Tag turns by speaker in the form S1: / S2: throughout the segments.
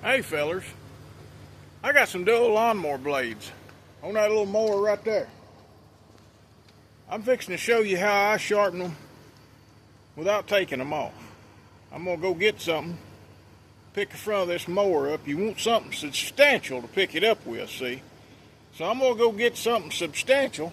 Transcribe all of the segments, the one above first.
S1: Hey fellers, I got some dual lawnmower blades on that little mower right there. I'm fixing to show you how I sharpen them without taking them off. I'm going to go get something, pick the front of this mower up. You want something substantial to pick it up with, see? So I'm going to go get something substantial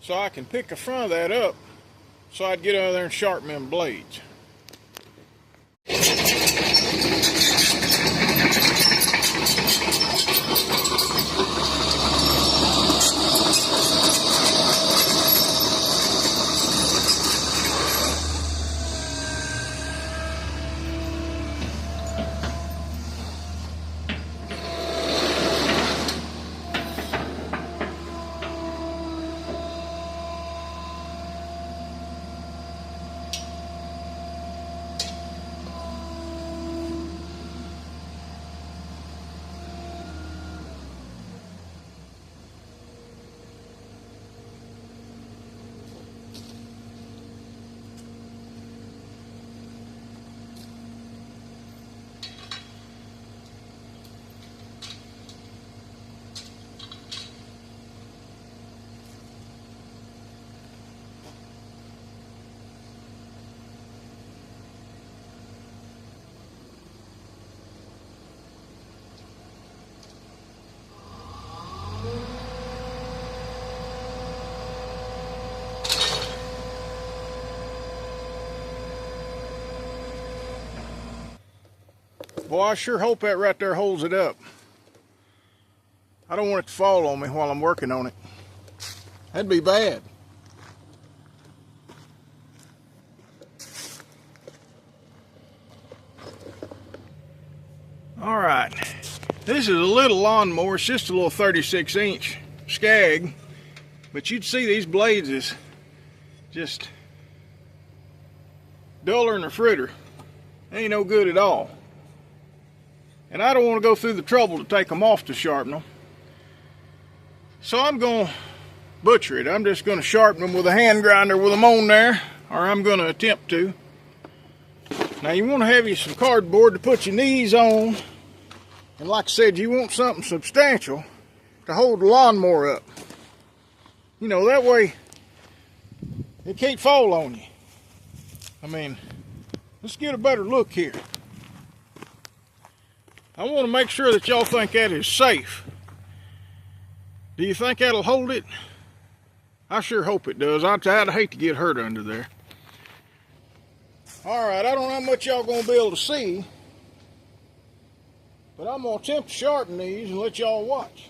S1: so I can pick the front of that up so I can get under there and sharpen them blades. Boy, I sure hope that right there holds it up. I don't want it to fall on me while I'm working on it. That'd be bad. All right, this is a little lawnmower. It's just a little 36-inch Scag, but you'd see these blades is just duller than a fritter. Ain't no good at all. And I don't want to go through the trouble to take them off to sharpen them. So I'm going to butcher it. I'm just going to sharpen them with a hand grinder with them on there, or I'm going to attempt to. Now you want to have you some cardboard to put your knees on. And like I said, you want something substantial to hold the lawnmower up. You know, that way it can't fall on you. I mean, let's get a better look here. I want to make sure that y'all think that is safe. Do you think that'll hold it? I sure hope it does. I'd hate to get hurt under there. Alright, I don't know how much y'all gonna be able to see, but I'm gonna attempt to sharpen these and let y'all watch.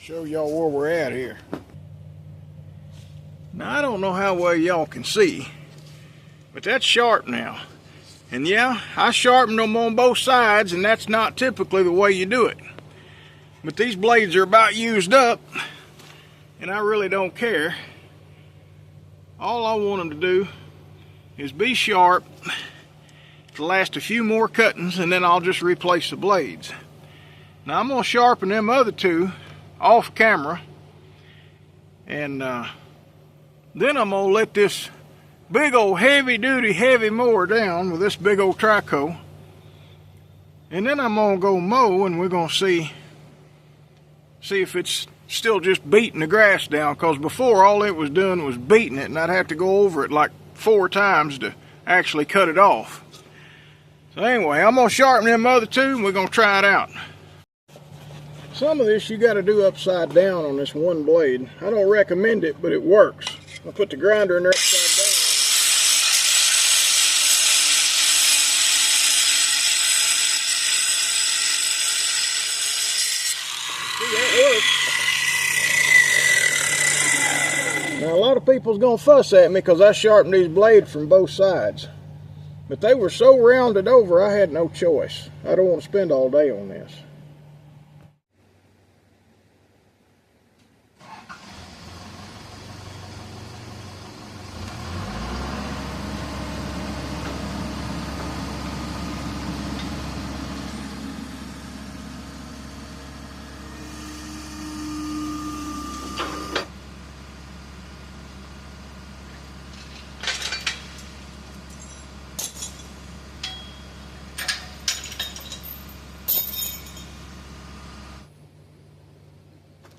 S1: Show y'all where we're at here. Now I don't know how well y'all can see, but that's sharp now. And yeah, I sharpened them on both sides, and that's not typically the way you do it. But these blades are about used up, and I really don't care. All I want them to do is be sharp to last a few more cuttings, and then I'll just replace the blades. Now I'm going to sharpen them other two off camera, and then I'm going to let this big old heavy duty heavy mower down with this big old trackhoe, and then I'm going to go mow, and we're going to see if it's still just beating the grass down, because before all it was doing was beating it, and I'd have to go over it like 4 times to actually cut it off. So anyway, I'm going to sharpen them other two, and we're going to try it out. Some of this you got to do upside down on this one blade. I don't recommend it, but it works. I'll put the grinder in there upside down. See, that works. Now a lot of people's going to fuss at me because I sharpened these blades from both sides. But they were so rounded over, I had no choice. I don't want to spend all day on this.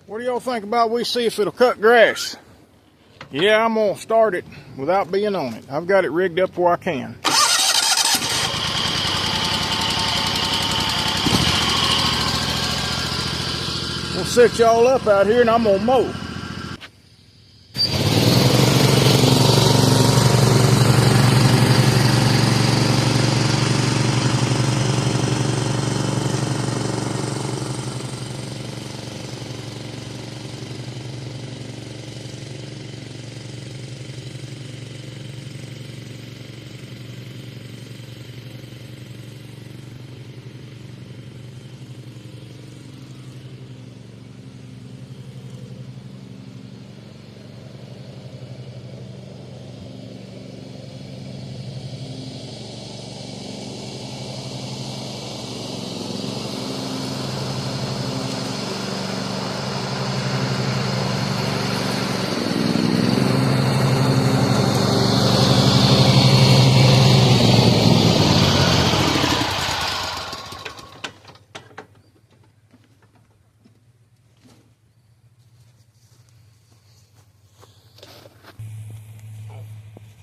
S1: What do y'all think about we see if it'll cut grass? Yeah, I'm going to start it without being on it. I've got it rigged up where I can. We'll set y'all up out here and I'm going to mow.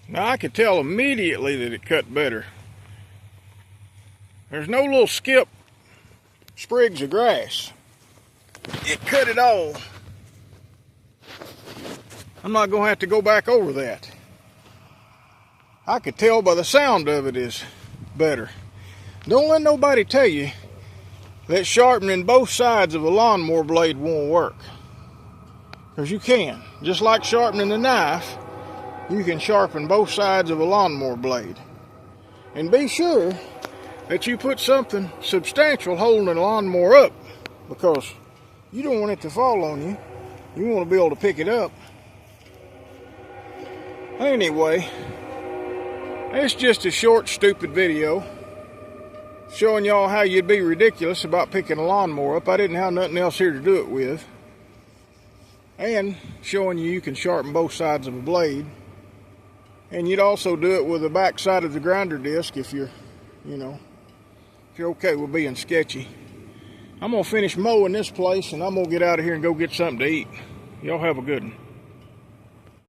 S1: Now I could tell immediately that it cut better. There's no little skip sprigs of grass. It cut it all. I'm not going to have to go back over that. I could tell by the sound of it is better. Don't let nobody tell you that sharpening both sides of a lawnmower blade won't work. Because you can. Just like sharpening a knife, you can sharpen both sides of a lawnmower blade. And be sure that you put something substantial holding the lawnmower up, because you don't want it to fall on you. You want to be able to pick it up. Anyway, it's just a short, stupid video showing y'all how you'd be ridiculous about picking a lawnmower up. I didn't have nothing else here to do it with. And showing you can sharpen both sides of a blade. And you'd also do it with the back side of the grinder disc if you're, if you're okay with being sketchy. I'm going to finish mowing this place, and I'm going to get out of here and go get something to eat. Y'all have a good one.